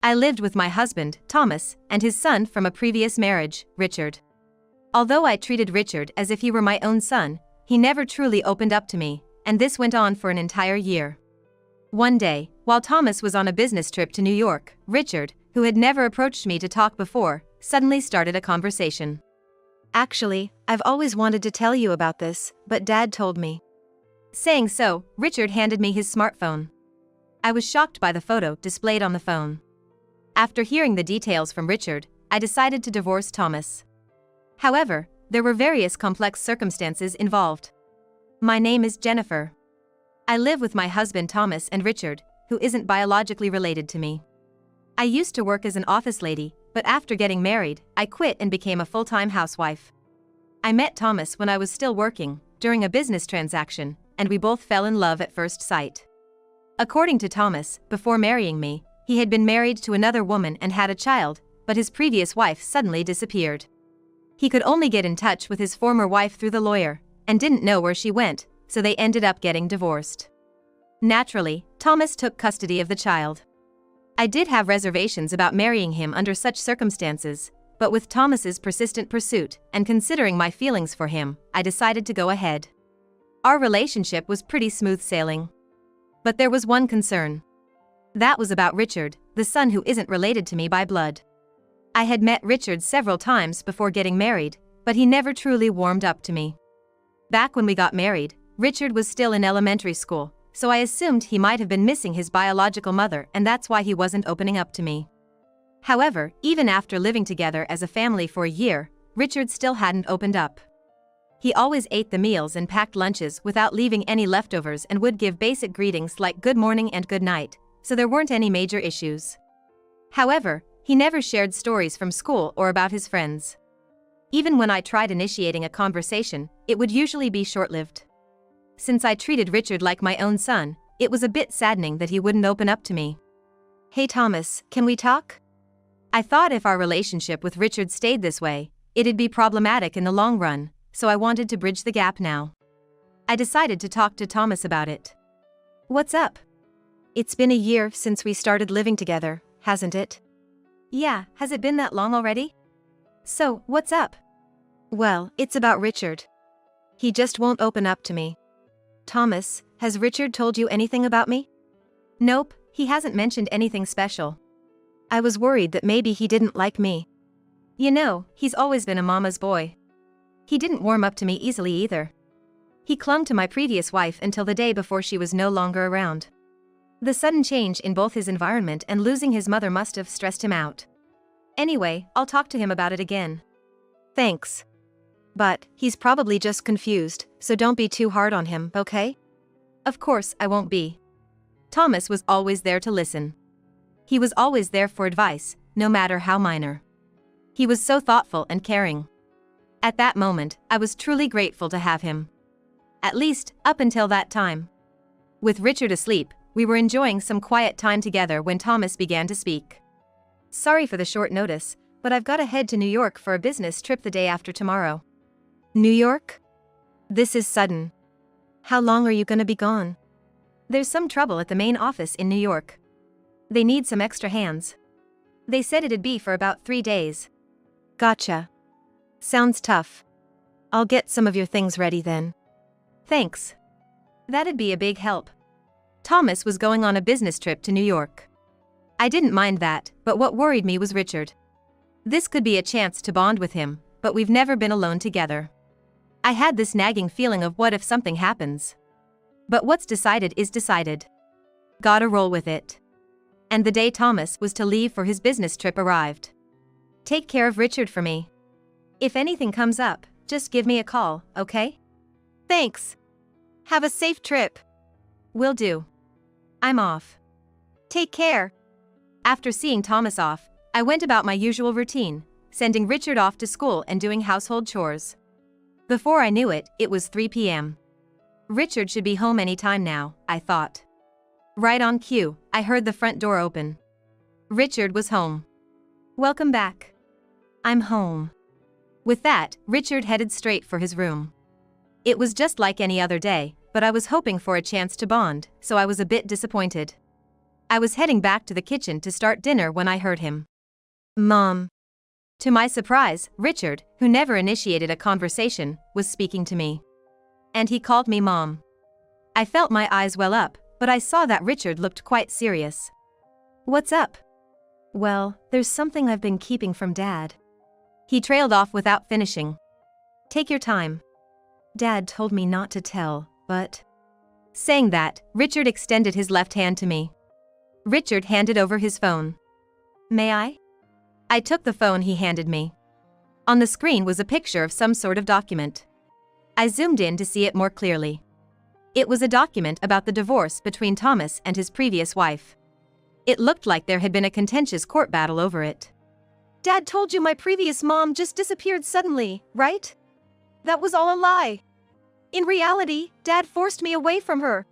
I lived with my husband, Thomas, and his son from a previous marriage, Richard. Although I treated Richard as if he were my own son, he never truly opened up to me, and this went on for an entire year. One day, while Thomas was on a business trip to New York, Richard, who had never approached me to talk before, suddenly started a conversation. Actually, I've always wanted to tell you about this, but Dad told me. Saying so, Richard handed me his smartphone. I was shocked by the photo displayed on the phone. After hearing the details from Richard, I decided to divorce Thomas. However, there were various complex circumstances involved. My name is Jennifer. I live with my husband Thomas and Richard, who isn't biologically related to me. I used to work as an office lady, but after getting married, I quit and became a full-time housewife. I met Thomas when I was still working, during a business transaction, and we both fell in love at first sight. According to Thomas, before marrying me, he had been married to another woman and had a child, but his previous wife suddenly disappeared. He could only get in touch with his former wife through the lawyer, and didn't know where she went, so they ended up getting divorced. Naturally, Thomas took custody of the child. I did have reservations about marrying him under such circumstances, but with Thomas's persistent pursuit, and considering my feelings for him, I decided to go ahead. Our relationship was pretty smooth sailing. But there was one concern. That was about Richard, the son who isn't related to me by blood. I had met Richard several times before getting married, but he never truly warmed up to me. Back when we got married, Richard was still in elementary school, so I assumed he might have been missing his biological mother, and that's why he wasn't opening up to me. However, even after living together as a family for a year, Richard still hadn't opened up. He always ate the meals and packed lunches without leaving any leftovers and would give basic greetings like good morning and good night, so there weren't any major issues. However, he never shared stories from school or about his friends. Even when I tried initiating a conversation, it would usually be short-lived. Since I treated Richard like my own son, it was a bit saddening that he wouldn't open up to me. Hey Thomas, can we talk? I thought if our relationship with Richard stayed this way, it'd be problematic in the long run, so I wanted to bridge the gap now. I decided to talk to Thomas about it. What's up? It's been a year since we started living together, hasn't it? Yeah, has it been that long already? So, what's up? Well, it's about Richard. He just won't open up to me. Thomas, has Richard told you anything about me? Nope, he hasn't mentioned anything special. I was worried that maybe he didn't like me. You know, he's always been a mama's boy. He didn't warm up to me easily either. He clung to my previous wife until the day before she was no longer around. The sudden change in both his environment and losing his mother must have stressed him out. Anyway, I'll talk to him about it again. Thanks. But he's probably just confused, so don't be too hard on him, okay? Of course I won't be. Thomas was always there to listen. He was always there for advice, no matter how minor. He was so thoughtful and caring. At that moment, I was truly grateful to have him. At least, up until that time. With Richard asleep, we were enjoying some quiet time together when Thomas began to speak. Sorry for the short notice, but I've got to head to New York for a business trip the day after tomorrow. New York? This is sudden. How long are you gonna be gone? There's some trouble at the main office in New York. They need some extra hands. They said it'd be for about 3 days. Gotcha. Sounds tough. I'll get some of your things ready then. Thanks. That'd be a big help. Thomas was going on a business trip to New York. I didn't mind that, but what worried me was Richard. This could be a chance to bond with him, but we've never been alone together. I had this nagging feeling of what if something happens. But what's decided is decided. Gotta roll with it. And the day Thomas was to leave for his business trip arrived. Take care of Richard for me. If anything comes up, just give me a call, okay? Thanks. Have a safe trip. Will do. I'm off. Take care. After seeing Thomas off, I went about my usual routine, sending Richard off to school and doing household chores. Before I knew it, it was 3 p.m. Richard should be home any time now, I thought. Right on cue, I heard the front door open. Richard was home. Welcome back. I'm home. With that, Richard headed straight for his room. It was just like any other day, but I was hoping for a chance to bond, so I was a bit disappointed. I was heading back to the kitchen to start dinner when I heard him. Mom. To my surprise, Richard, who never initiated a conversation, was speaking to me. And he called me Mom. I felt my eyes well up, but I saw that Richard looked quite serious. What's up? Well, there's something I've been keeping from Dad. He trailed off without finishing. Take your time. Dad told me not to tell, but... Saying that, Richard extended his left hand to me. Richard handed over his phone. May I? I took the phone he handed me. On the screen was a picture of some sort of document. I zoomed in to see it more clearly. It was a document about the divorce between Thomas and his previous wife. It looked like there had been a contentious court battle over it. Dad told you my previous mom just disappeared suddenly, right? That was all a lie. In reality, Dad forced me away from her.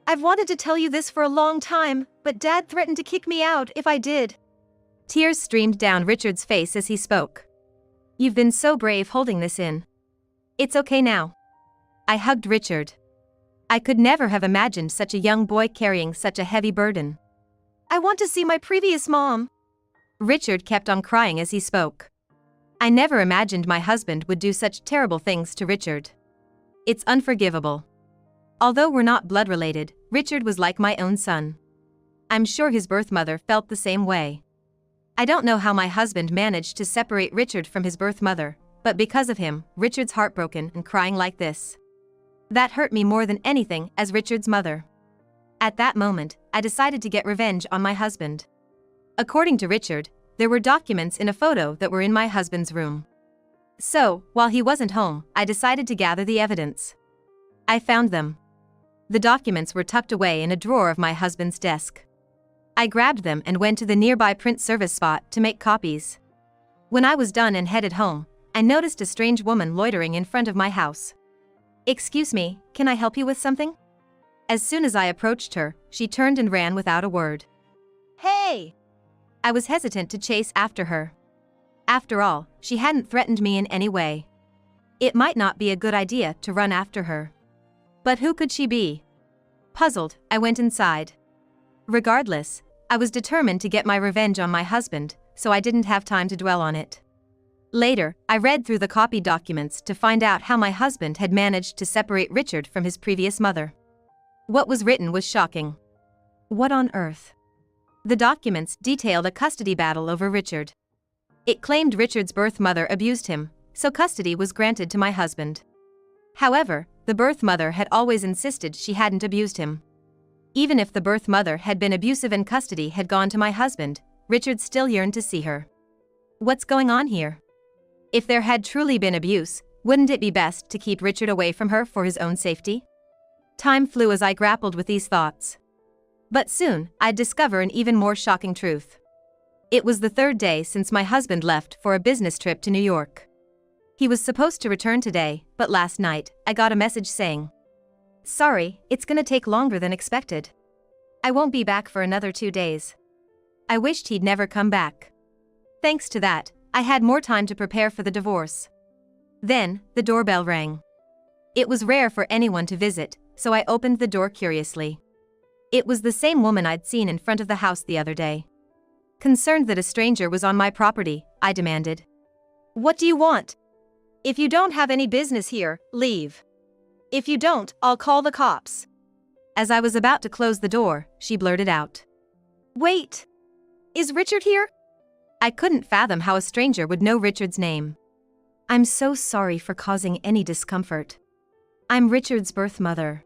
I've wanted to tell you this for a long time, but Dad threatened to kick me out if I did. Tears streamed down Richard's face as he spoke. You've been so brave holding this in. It's okay now. I hugged Richard. I could never have imagined such a young boy carrying such a heavy burden. I want to see my previous mom. Richard kept on crying as he spoke. I never imagined my husband would do such terrible things to Richard. It's unforgivable. Although we're not blood related, Richard was like my own son. I'm sure his birth mother felt the same way. I don't know how my husband managed to separate Richard from his birth mother, but because of him, Richard's heartbroken and crying like this. That hurt me more than anything as Richard's mother. At that moment, I decided to get revenge on my husband. According to Richard, there were documents in a photo that were in my husband's room. So, while he wasn't home, I decided to gather the evidence. I found them. The documents were tucked away in a drawer of my husband's desk. I grabbed them and went to the nearby print service spot to make copies. When I was done and headed home, I noticed a strange woman loitering in front of my house. Excuse me, can I help you with something? As soon as I approached her, she turned and ran without a word. Hey! I was hesitant to chase after her. After all, she hadn't threatened me in any way. It might not be a good idea to run after her. But who could she be? Puzzled, I went inside. Regardless, I was determined to get my revenge on my husband, so I didn't have time to dwell on it. Later, I read through the copied documents to find out how my husband had managed to separate Richard from his previous mother. What was written was shocking. What on earth? The documents detailed a custody battle over Richard. It claimed Richard's birth mother abused him, so custody was granted to my husband. However, the birth mother had always insisted she hadn't abused him. Even if the birth mother had been abusive and custody had gone to my husband, Richard still yearned to see her. What's going on here? If there had truly been abuse, wouldn't it be best to keep Richard away from her for his own safety? Time flew as I grappled with these thoughts. But soon, I'd discover an even more shocking truth. It was the third day since my husband left for a business trip to New York. He was supposed to return today, but last night, I got a message saying, "Sorry, it's gonna take longer than expected. I won't be back for another 2 days." I wished he'd never come back. Thanks to that, I had more time to prepare for the divorce. Then, the doorbell rang. It was rare for anyone to visit, so I opened the door curiously. It was the same woman I'd seen in front of the house the other day. Concerned that a stranger was on my property, I demanded, "What do you want? If you don't have any business here, leave. If you don't, I'll call the cops." As I was about to close the door, she blurted out, "Wait! Is Richard here?" I couldn't fathom how a stranger would know Richard's name. "I'm so sorry for causing any discomfort. I'm Richard's birth mother."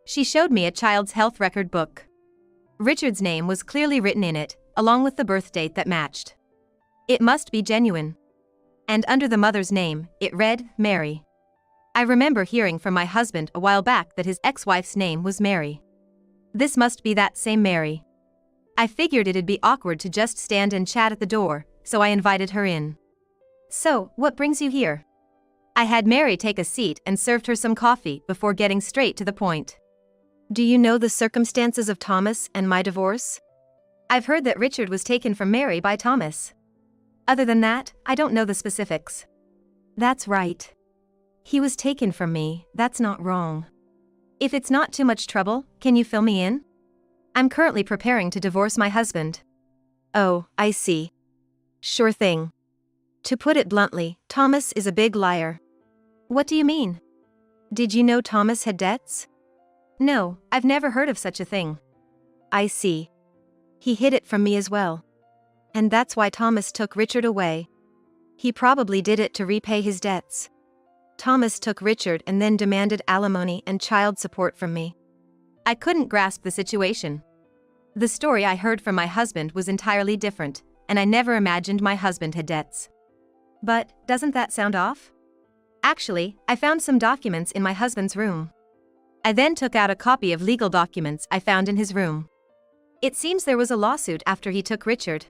She showed me a child's health record book. Richard's name was clearly written in it, along with the birth date that matched. It must be genuine. And under the mother's name, it read, Mary. I remember hearing from my husband a while back that his ex-wife's name was Mary. This must be that same Mary. I figured it'd be awkward to just stand and chat at the door, so I invited her in. "So, what brings you here?" I had Mary take a seat and served her some coffee before getting straight to the point. "Do you know the circumstances of Thomas and my divorce?" "I've heard that Richard was taken from Mary by Thomas. Other than that, I don't know the specifics." "That's right. He was taken from me, that's not wrong. If it's not too much trouble, can you fill me in?" I'm currently preparing to divorce my husband. Oh, I see. Sure thing. To put it bluntly, Thomas is a big liar. What do you mean? Did you know Thomas had debts? No, I've never heard of such a thing. I see. He hid it from me as well. And that's why Thomas took Richard away. He probably did it to repay his debts. Thomas took Richard and then demanded alimony and child support from me. I couldn't grasp the situation. The story I heard from my husband was entirely different, and I never imagined my husband had debts. But, doesn't that sound off? Actually, I found some documents in my husband's room. I then took out a copy of legal documents I found in his room. It seems there was a lawsuit after he took Richard.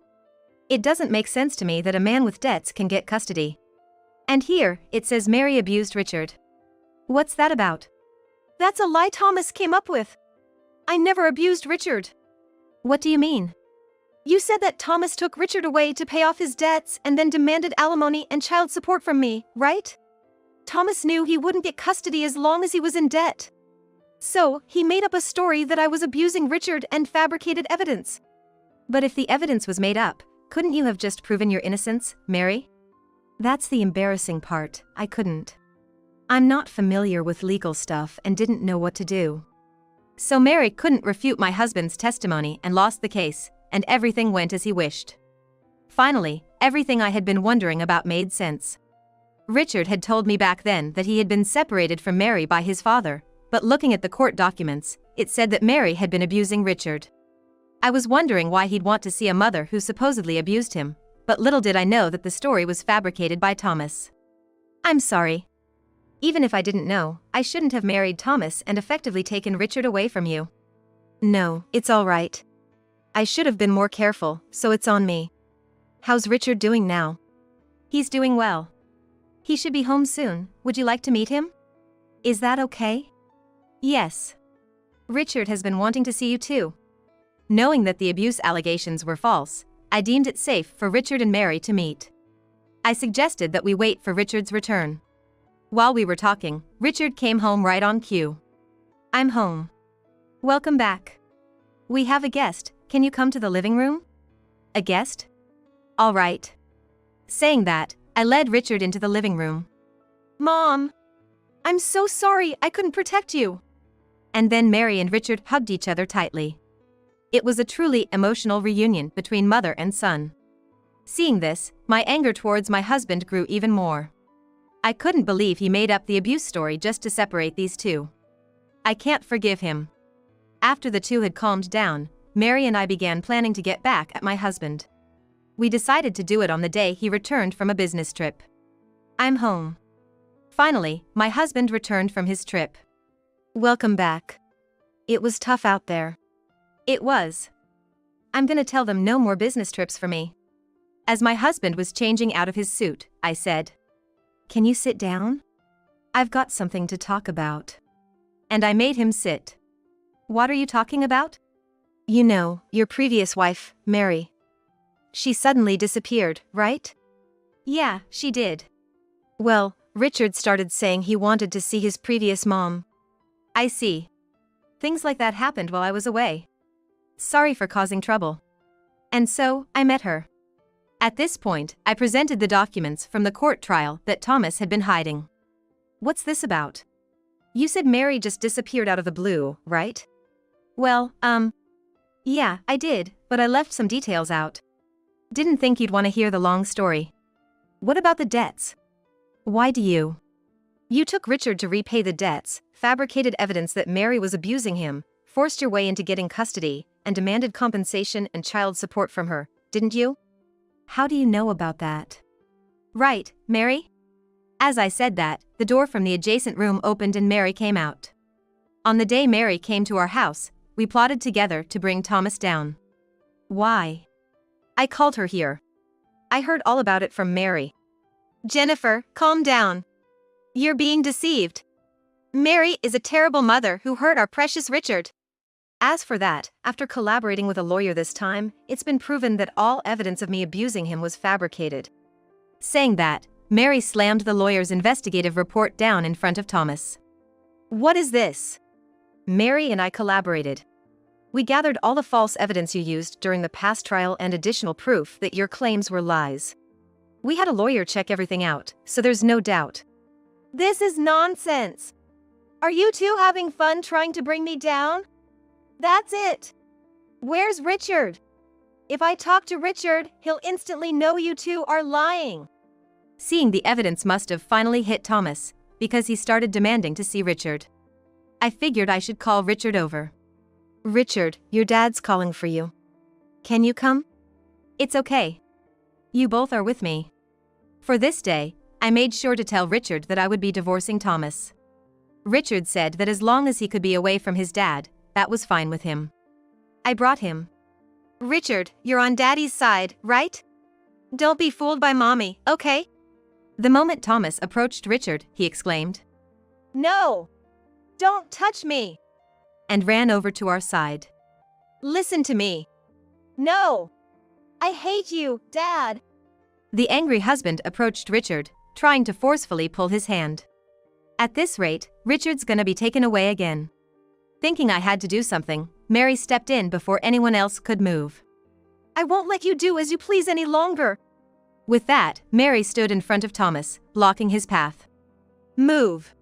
It doesn't make sense to me that a man with debts can get custody. And here, it says Mary abused Richard. What's that about? That's a lie Thomas came up with. I never abused Richard. What do you mean? You said that Thomas took Richard away to pay off his debts and then demanded alimony and child support from me, right? Thomas knew he wouldn't get custody as long as he was in debt. So, he made up a story that I was abusing Richard and fabricated evidence. But if the evidence was made up, couldn't you have just proven your innocence, Mary? That's the embarrassing part, I couldn't. I'm not familiar with legal stuff and didn't know what to do. So Mary couldn't refute my husband's testimony and lost the case, and everything went as he wished. Finally, everything I had been wondering about made sense. Richard had told me back then that he had been separated from Mary by his father, but looking at the court documents, it said that Mary had been abusing Richard. I was wondering why he'd want to see a mother who supposedly abused him, but little did I know that the story was fabricated by Thomas. I'm sorry. Even if I didn't know, I shouldn't have married Thomas and effectively taken Richard away from you. No, it's all right. I should have been more careful, so it's on me. How's Richard doing now? He's doing well. He should be home soon. Would you like to meet him? Is that okay? Yes. Richard has been wanting to see you too. Knowing that the abuse allegations were false, I deemed it safe for Richard and Mary to meet. I suggested that we wait for Richard's return. While we were talking, Richard came home right on cue. I'm home. Welcome back. We have a guest, can you come to the living room? A guest? All right. Saying that, I led Richard into the living room. Mom! I'm so sorry I couldn't protect you. And then Mary and Richard hugged each other tightly. It was a truly emotional reunion between mother and son. Seeing this, my anger towards my husband grew even more. I couldn't believe he made up the abuse story just to separate these two. I can't forgive him. After the two had calmed down, Mary and I began planning to get back at my husband. We decided to do it on the day he returned from a business trip. I'm home. Finally, my husband returned from his trip. Welcome back. It was tough out there. It was. I'm gonna tell them no more business trips for me. As my husband was changing out of his suit, I said, "Can you sit down? I've got something to talk about." And I made him sit. What are you talking about? You know, your previous wife, Mary. She suddenly disappeared, right? Yeah, she did. Well, Richard started saying he wanted to see his previous mom. I see. Things like that happened while I was away. Sorry for causing trouble. And so, I met her. At this point, I presented the documents from the court trial that Thomas had been hiding. What's this about? You said Mary just disappeared out of the blue, right? Well, yeah, I did, but I left some details out. Didn't think you'd want to hear the long story. What about the debts? Why do you? You took Richard to repay the debts, fabricated evidence that Mary was abusing him, forced your way into getting custody, and demanded compensation and child support from her, didn't you? How do you know about that? Right, Mary? As I said that, the door from the adjacent room opened and Mary came out. On the day Mary came to our house, we plotted together to bring Thomas down. Why? I called her here. I heard all about it from Mary. Jennifer, calm down. You're being deceived. Mary is a terrible mother who hurt our precious Richard. As for that, after collaborating with a lawyer this time, it's been proven that all evidence of me abusing him was fabricated. Saying that, Mary slammed the lawyer's investigative report down in front of Thomas. What is this? Mary and I collaborated. We gathered all the false evidence you used during the past trial and additional proof that your claims were lies. We had a lawyer check everything out, so there's no doubt. This is nonsense. Are you two having fun trying to bring me down? That's it. Where's Richard? If I talk to Richard, he'll instantly know you two are lying. Seeing the evidence must have finally hit Thomas, because he started demanding to see Richard. I figured I should call Richard over. Richard, your dad's calling for you. Can you come? It's okay. You both are with me. For this day, I made sure to tell Richard that I would be divorcing Thomas. Richard said that as long as he could be away from his dad, that was fine with him. I brought him. Richard, you're on Daddy's side, right? Don't be fooled by Mommy, okay? The moment Thomas approached Richard, he exclaimed, No! Don't touch me! And ran over to our side. Listen to me. No! I hate you, Dad! The angry husband approached Richard, trying to forcefully pull his hand. At this rate, Richard's gonna be taken away again. Thinking I had to do something, Mary stepped in before anyone else could move. I won't let you do as you please any longer. With that, Mary stood in front of Thomas, blocking his path. Move.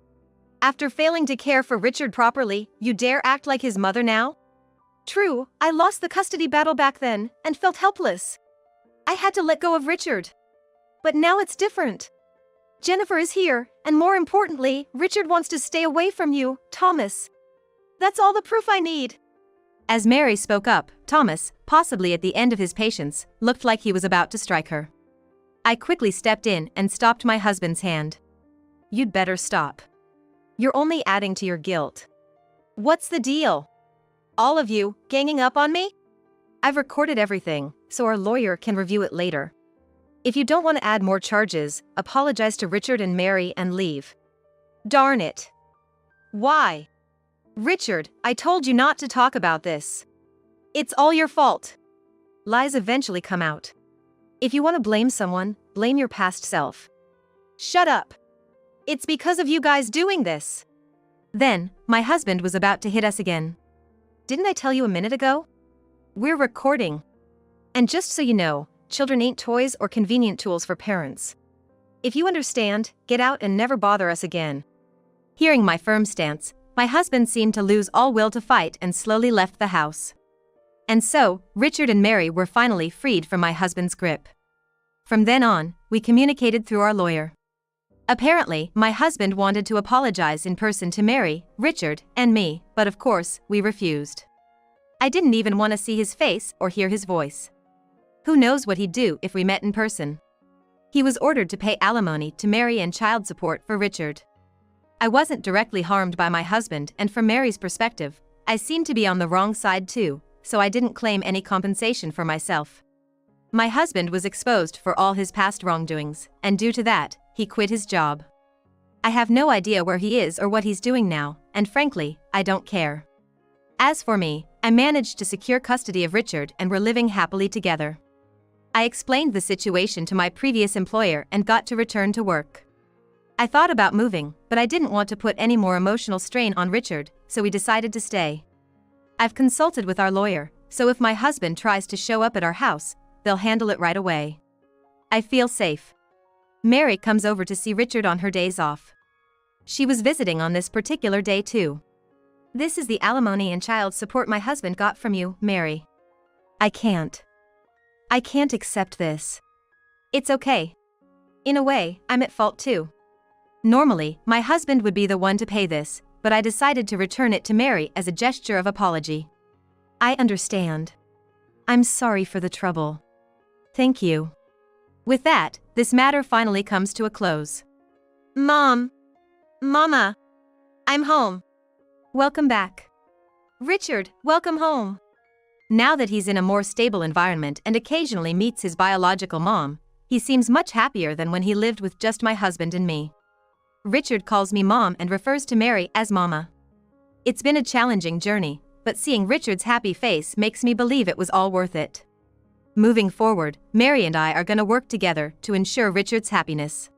After failing to care for Richard properly, you dare act like his mother now? True, I lost the custody battle back then, and felt helpless. I had to let go of Richard. But now it's different. Jennifer is here, and more importantly, Richard wants to stay away from you, Thomas. That's all the proof I need. As Mary spoke up, Thomas, possibly at the end of his patience, looked like he was about to strike her. I quickly stepped in and stopped my husband's hand. You'd better stop. You're only adding to your guilt. What's the deal? All of you, ganging up on me? I've recorded everything, so our lawyer can review it later. If you don't want to add more charges, apologize to Richard and Mary and leave. Darn it. Why? Richard, I told you not to talk about this. It's all your fault. Lies eventually come out. If you want to blame someone, blame your past self. Shut up. It's because of you guys doing this. Then, my husband was about to hit us again. Didn't I tell you a minute ago? We're recording. And just so you know, children ain't toys or convenient tools for parents. If you understand, get out and never bother us again. Hearing my firm stance, my husband seemed to lose all will to fight and slowly left the house. And so, Richard and Mary were finally freed from my husband's grip. From then on, we communicated through our lawyer. Apparently, my husband wanted to apologize in person to Mary, Richard, and me, but of course, we refused. I didn't even want to see his face or hear his voice. Who knows what he'd do if we met in person? He was ordered to pay alimony to Mary and child support for Richard. I wasn't directly harmed by my husband, and from Mary's perspective, I seemed to be on the wrong side too, so I didn't claim any compensation for myself. My husband was exposed for all his past wrongdoings, and due to that, he quit his job. I have no idea where he is or what he's doing now, and frankly, I don't care. As for me, I managed to secure custody of Richard and we're living happily together. I explained the situation to my previous employer and got to return to work. I thought about moving, but I didn't want to put any more emotional strain on Richard, so we decided to stay. I've consulted with our lawyer, so if my husband tries to show up at our house, they'll handle it right away. I feel safe. Mary comes over to see Richard on her days off. She was visiting on this particular day too. This is the alimony and child support my husband got from you, Mary. I can't accept this. It's okay. In a way, I'm at fault too. Normally, my husband would be the one to pay this, but I decided to return it to Mary as a gesture of apology. I understand. I'm sorry for the trouble. Thank you. With that, this matter finally comes to a close. Mama, I'm home. Welcome back. Richard, welcome home. Now that he's in a more stable environment and occasionally meets his biological mom, he seems much happier than when he lived with just my husband and me. Richard calls me Mom and refers to Mary as Mama. It's been a challenging journey, but seeing Richard's happy face makes me believe it was all worth it. Moving forward, Mary and I are gonna work together to ensure Richard's happiness.